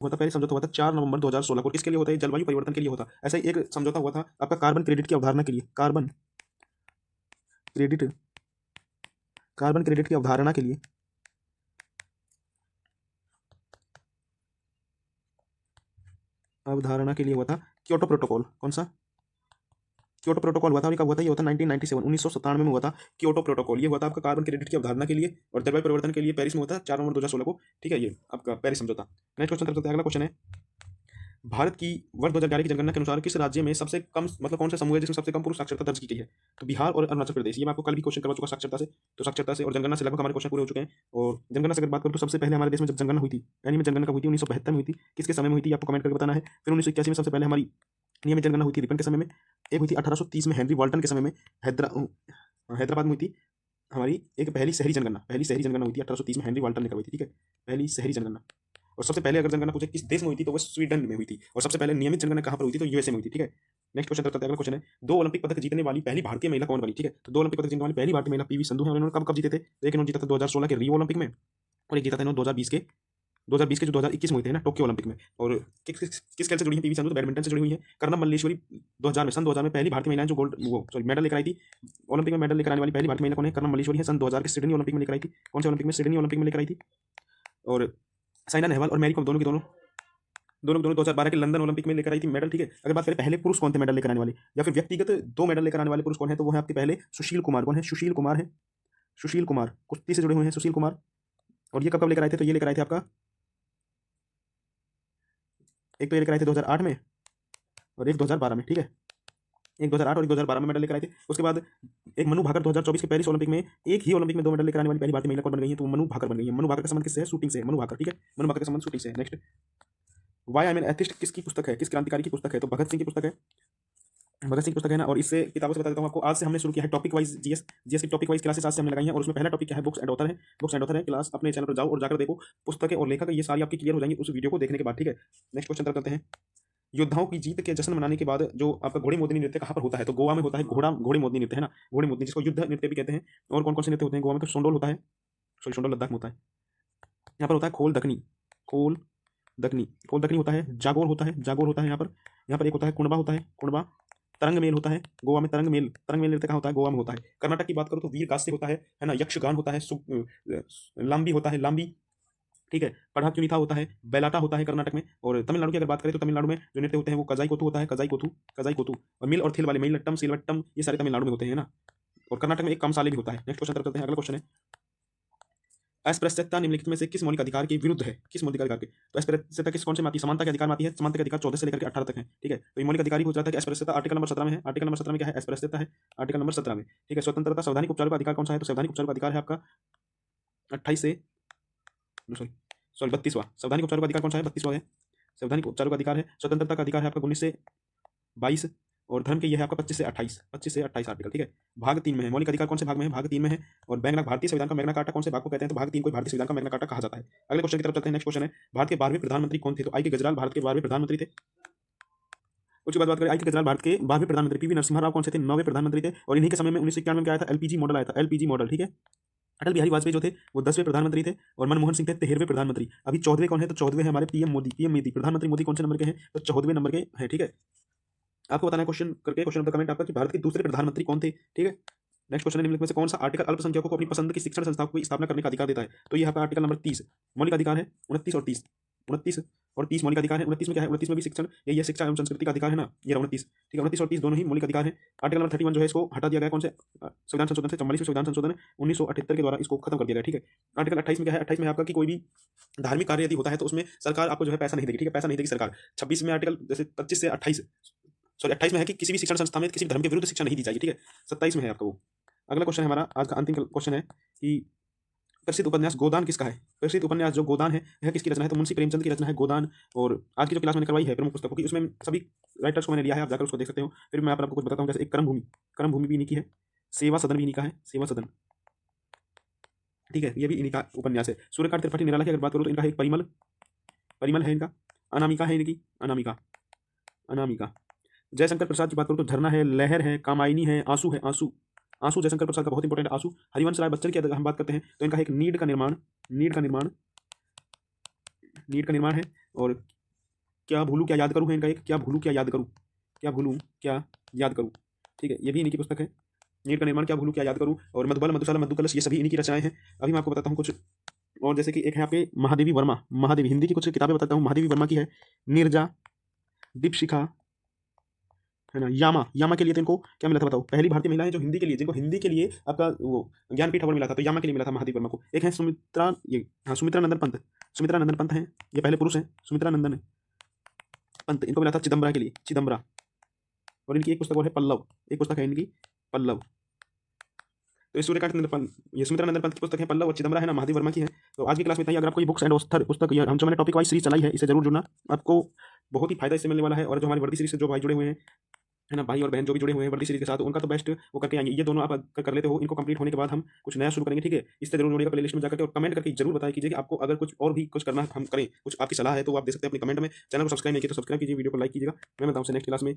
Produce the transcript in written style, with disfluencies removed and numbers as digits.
हुआ था, पेरिस समझौता हुआ था 4 नवंबर 2016 को। किसके लिए होता है? जलवायु परिवर्तन के लिए होता है। ऐसा ही एक समझौता हुआ था आपका कार्बन क्रेडिट की अवधारणा के लिए, क्रेडिट कार्बन क्रेडिट की अवधारणा के लिए, हुआ था क्योटो प्रोटोकॉल। कौन सा? क्योटो प्रोटोकॉल हुआ था, और कब हुआ था? ये हुआ था 1997, 1997 में हुआ था क्योटो प्रोटोकॉल। ये हुआ था आपका कार्बन क्रेडिट की अवधारणा के लिए और जलवायु परिवर्तन के लिए, पेरिस में हुआ था 4 नवंबर 2016 को। ठीक है, ये आपका पेरिस समझौता। नेक्स्ट क्वेश्चन करते हैं। अगला क्वेश्चन है, भारत की वर्ष 2011 की जनगणना के अनुसार किस राज्य में सबसे कम, मतलब कौन सा समूह है जिसमें सबसे कम पुरुष साक्षरता दर्ज की गई है? तो बिहार और अरुणाचल प्रदेश। ये मैं आपको कल भी क्वेश्चन करवा चुका साक्षरता से। तो साक्षरता से और जनगणना से लगभग हमारे क्वेश्चन पूरे हो चुके हैं। और जनगणना से अगर बात करूँ तो सबसे पहले हमारे देश में जब जनगणना हुई थी, यानी में जनगणना हुई थी 1972 में हुई थी। किसके समय में हुई थी आपको कमेंट करके बताना है। फिर 1981 में सबसे पहले हमारी नियमित जनगणना हुई थी रिपन के समय में। एक हुई थी 1830 में हेनरी वाल्टन के समय में, हैदराबाद में हुई थी हमारी एक पहली शहरी जनगणना हुई थी 1830 में, हेनरी वाल्टन ने करवाई थी। ठीक है, पहली शहरी जनगणना। और सबसे पहले अगर जनगणना पूछे किस देश में हुई थी तो वो स्वीडन में हुई थी। और सबसे पहले नियमित जनगणना कहाँ पर हुई थी? तो यूएसए में हुई थी। ठीक है, नेक्स्ट क्वेश्चन करते हैं। अगला क्वेश्चन है, 2 ओलंपिक पदक जीतने वाली पहली भारतीय महिला कौन बनी? ठीक है, तो 2 ओलंपिक पदक जीतने वाली पहली भारतीय महिला पीवी संधू है। और इन्होंने कब कब जीते थे? तो एक इन्होंने जीता था 2016 के रियो ओलंपिक में, और एक जीता था इन्होंने 2020 के जो 2021 में हुए थे ना टोक्यो ओलंपिक में। और किस खेल से जुड़ी है पीवी संधू? तो बैडमिंटन से जुड़ी हुई है। कर्णम मल्लेश्वरी 2000 में, सन 2000 में पहली भारतीय महिला जो गोल्ड सॉरी मेडल लेकर आई थी ओलंपिक में। मेडल लेकर आने वाली पहली भारतीय महिला कौन है? कर्णम मल्लेश्वरी है। सन 2000 के सिडनी ओलंपिक में लेकर आई थी। कौन से ओलंपिक में? सिडनी ओलंपिक में लेकर आई थी। और साइना नेहवाल और मैरी कॉम दोनों की दोनों 2012 के लंदन ओलंपिक में लेकर आई थी मेडल। ठीक है, अगर बात करें पहले पुरुष कौन थे मेडल लेकर आने वाले, या फिर व्यक्तिगत 2 मेडल लेकर आने वाले पुरुष कौन है, तो वो है आपके पहले सुशील कुमार। कौन है? सुशील कुमार है। सुशील कुमार कुश्ती से जुड़े हुए हैं, सुशील कुमार। और ये कब कब लेकर आए थे? तो ये लेकर आए थे आपका, एक तो ये लेकर आए थे 2008 में, और एक 2012 में। ठीक है, एक 2008 और एक 2012 में मेडल लेकर आए थे। उसके बाद एक मनु भाकर 2024 के पेरिस ओलंपिक में, एक ही ओलंपिक में 2 मेडल लेकर आने वाली पहली भारतीय महिला कौन बन गई है? तो वो मनु भाकर बन गई है। मनु भाकर का संबंध किससे है? शूटिंग से है। मनु भाकर, ठीक है, मनु भाकर का संबंध शूटिंग से है। Next, why I am an atheist किसकी पुस्तक है? किस क्रांतिकारी की पुस्तक है? तो भगत सिंह की पुस्तक है। भगत सिंह की पुस्तक है ना। और इससे किताबों से बता देता हूँ आपको, आज से हमने शुरू किया है टॉपिक वाइज जीएस। जीएस की टॉपिक वाइज क्लासेस आज से हमने लगाई हैं। और उसमें पहला टॉपिक क्या है? बुक्स एंड ऑथर है। बुक्स एंड ऑथर है क्लास, अपने चैनल पर जाओ और जाकर देखो पुस्तकें और लेखक, ये सारी आपकी क्लियर हो जाएंगी उस वीडियो को देखने के बाद। ठीक है, नेक्स्ट क्वेश्चन तरफ करते हैं। योद्धाओं की जीत के जश्न मनाने के बाद जो आपका घोड़े मोदनी नृत्य कहाँ पर होता है? तो गोवा में होता है। घोड़े मोदनी नृत्य है ना, घोड़े मोदनी, जिसको युद्ध नृत्य भी कहते हैं। और कौन कौन से नृत्य होते हैं गोवा में? तो सोंडोल होता है, सॉरी सोंडोल लद्दाख में होता है। यहाँ पर होता है खोल दखनी, खोल खोल दखनी होता है। जागोर होता है, जागोर होता है यहाँ पर। यहाँ पर एक होता है कुणबा, होता है कुणबा। तरंग मेल होता है गोवा में, तरंग मेल नृत्य कहाँ होता है? गोवा में होता है। कर्नाटक की बात करूँ तो वीर गास्य होता है ना, यक्षगान होता है, लांबी होता है, लांबी। ठीक है, पढ़ा क्यों नहीं था होता है, बेलाटा होता है कर्नाटक में। और तमिलनाडु की अगर बात करें तो तमिलनाडु में जो नृत्य होते हैं वो कजाई कोतु होता है, कजाई कोतु। और मिल और थिल वाले, मयिलट्टम, सिलवट्टम, ये सारे तमिलनाडु में होते हैं ना। और कर्नाटक में एक कमसाले भी होता है। नेक्स्ट क्वेश्चन तरफ चलते हैं। अगला क्वेश्चन है, अस्पृश्यता निम्नलिखित में से किस मौलिक अधिकार के विरुद्ध है? किस मौलिक अधिकार के? तो अस्पृश्यता किस कौन से में आती है? समानता के अधिकार में आती है। समानता के अधिकार 14 से लेकर के 18 तक है। ठीक है, तो ये मौलिक अधिकार ही हो जाता है कि अस्पृश्यता आर्टिकल नंबर 17 में है। आर्टिकल नंबर 17 में क्या है? अस्पृश्यता है, आर्टिकल नंबर 17 में। ठीक है, स्वतंत्रता संवैधानिक उपचारों का अधिकार कौन सा है? तो संवैधानिक उपचारों का अधिकार है आपका 28 से, सॉरी सॉरी 32वां। संवैधानिक उपचारों का अधिकार कौन सा है? 32वां है। संवैधानिक उपचारों का अधिकार है। स्वतंत्रता का अधिकार है आपका 19 से 22। और धर्म के ये है आपका 25 से 28, 25 से 28 आर्टिकल। ठीक है, भाग 3 में है। मौलिक अधिकार कौन से भाग में है? भाग 3 में है। और मैग्ना, भारतीय संविधान का मैग्ना कार्टा कौन से भाग को कहते हैं? तो भाग 3 को भारतीय संविधान का मैग्ना कार्टा कहा जाता है। अगले क्वेश्चन की तरफ चलते हैं। नेक्स्ट क्वेश्चन है, भारत के 12वें प्रधानमंत्री कौन थे? तो आई के गुजराल भारत के 12वें प्रधानमंत्री थे। उसके बाद बात करें आई के गुजराल भारत के 12वें प्रधानमंत्री। पीवी नरसिम्हा राव कौन से थे? 9वें प्रधानमंत्री थे। और इन्हीं के समय में 1991 में क्या आया था? एलपीजी मॉडल आया था, एलपीजी मॉडल। ठीक है, अटल बिहारी वाजपेयी जो थे वो 10वें प्रधानमंत्री थे। और मनमोहन सिंह थे 13वें प्रधानमंत्री। अभी 14वें कौन है? तो 14वें है हमारे पीएम मोदी। पीएम मोदी, प्रधानमंत्री मोदी कौन से नंबर के हैं? तो 14वें नंबर के हैं। ठीक है, आपको बताना है क्वेश्चन करके, क्वेश्चन ऑफ द कमेंट आपका, कि भारत के दूसरे प्रधानमंत्री कौन थे। ठीक है, नेक्स्ट क्वेश्चन है, निम्नलिखित में से कौन सा आर्टिकल अल्पसंख्यकों को अपनी पसंद की शिक्षण संस्थाओं की स्थापना करने का अधिकार देता है? तो ये आपका आर्टिकल नंबर 30 मौलिक अधिकार है। 29 और 30, 29 और 30 मौलिक अधिकार है। 29 में क्या है? 29 में भी शिक्षण, यही है शिक्षा एवं संस्कृति का अधिकार है ना, ये 29। ठीक है, 29 और 30 दोनों ही मौलिक अधिकार है। आर्टिकल नंबर 31 जो है इसको हटा दिया गया कौन से? संविधान संशोधन से, 44वें संविधान संशोधन 1978 के द्वारा इसको खत्म कर दिया गया। ठीक है, आर्टिकल 28 में क्या है? 28 में आपका कि कोई भी धार्मिक कार्य यदि होता है तो उसमें सरकार आपको जो है पैसा नहीं देगी। ठीक है, पैसा नहीं देगी सरकार। 26 में आर्टिकल जैसे 25 से 28, सॉरी 28 में है कि किसी भी शिक्षण संस्था में किसी भी धर्म के विरुद्ध शिक्षा नहीं दी जाएगी। ठीक है, 27 में है आपका वो। अगला क्वेश्चन है हमारा आज का अंतिम क्वेश्चन है कि प्रसिद्ध उपन्यास गोदान किसका है? प्रसिद्ध उपन्यास जो गोदान है यह किसकी रचना है? तो मुंशी प्रेमचंद की रचना है गोदान। और आज की जो क्लास मैंने करवाई है प्रमुख पुस्तकों की, उसमें सभी राइटर्स को मैंने लिया है, आप जाकर उसको देख सकते हो। फिर मैं आपको कुछ बताता हूँ, जैसे एक कर्म भूमि भी इन्हीं की है, सेवा सदन भी इन्हीं का है, सेवा सदन। ठीक है, ये भी इन्हीं का उपन्यास है। सूर्यकांत त्रिपाठी निराला की अगर बात करूँ तो इनका है एक परिमल, परिमल है इनका। अनामिका है इनकी, अनामिका, अनामिका। जयशंकर प्रसाद की बात करूँ तो झरना है, लहर है, कामायनी है, आंसू है, आंसू। आंसू जयशंकर प्रसाद का बहुत इंपॉर्टेंट है, आंसू। हरिवंश राय बच्चन की अगर हम बात करते हैं तो इनका है एक नीड का निर्माण, नीड का निर्माण। नीट का निर्माण है। और क्या भूलूं क्या याद करूं है इनका एक, क्या भूलूं क्या याद करूं, क्या भूलूं क्या याद करूं, ठीक है, ये भी इन्हीं की पुस्तक है। नीट का निर्माण, क्या भूलूं क्या याद करूं, और मधुबल, मधुशाला, मधुकलश, ये सभी इन्हीं की रचनाएं हैं। अभी मैं आपको बताता हूँ कुछ और, जैसे कि एक है आपके महादेवी वर्मा, महादेवी, हिंदी की कुछ किताबें बताता हूँ। महादेवी वर्मा की है नीरजा, दीपशिखा, है ना, यामा। यामा के लिए तो इनको क्या मिला था बताओ, पहली भारतीय महिला है जो हिंदी के लिए, जिनको हिंदी के लिए आपका वो ज्ञानपीठ अवार्ड मिला था, तो यामा के लिए मिला था महादेवी वर्मा को। एक है सुमित्रा, ये हाँ सुमित्रा नंदन पंत, सुमित्रा नंदन पंत हैं, ये पहले पुरुष हैं, सुमित्रा नंदन पंत, इनको मिला था चिदम्बरा के लिए, चिदम्बरा। और इनकी एक पुस्तक और है पल्लव, एक पुस्तक है इनकी पल्लव। तो ये सूर्यकांत नंदन पंत, ये सुमित्रा नंदन पंत की पुस्तक है पल्लव, और चिदम्बरा है ना महादेव वर्मा की है। तो आज की क्लास में इतना ही। अगर आपको ये बुक्स एंड ऑथर पुस्तक, ये हम जो मैंने टॉपिक वाइज सीरीज चलाई है, इसे जरूर जुड़ना, आपको बहुत ही फायदा इससे मिलने वाला है। और जो हमारी वर्दी सीरीज से जो भाई जुड़े हुए हैं, है ना, भाई और बहन जो भी जुड़े हुए हैं वर्दी सीरीज के साथ, उनका तो बेस्ट वो करके आएंगे। ये दोनों आप कर लेते हो, इनको कंप्लीट होने के बाद हम कुछ नया शुरू करेंगे, ठीक है। इससे जरूर जुड़ेगा प्लेलिस्ट में जाकर के, और कमेंट करके जरूर बताया कीजिए कि आपको अगर कुछ और भी कुछ करना हम करें, कुछ आपकी सलाह है तो आप दे सकते हैं अपनी कमेंट में। चैनल को सब्सक्राइब नहीं किया तो सब्सक्राइब कीजिए, वीडियो को लाइक कीजिएगा। मैं मिलता हूं नेक्स्ट क्लास में।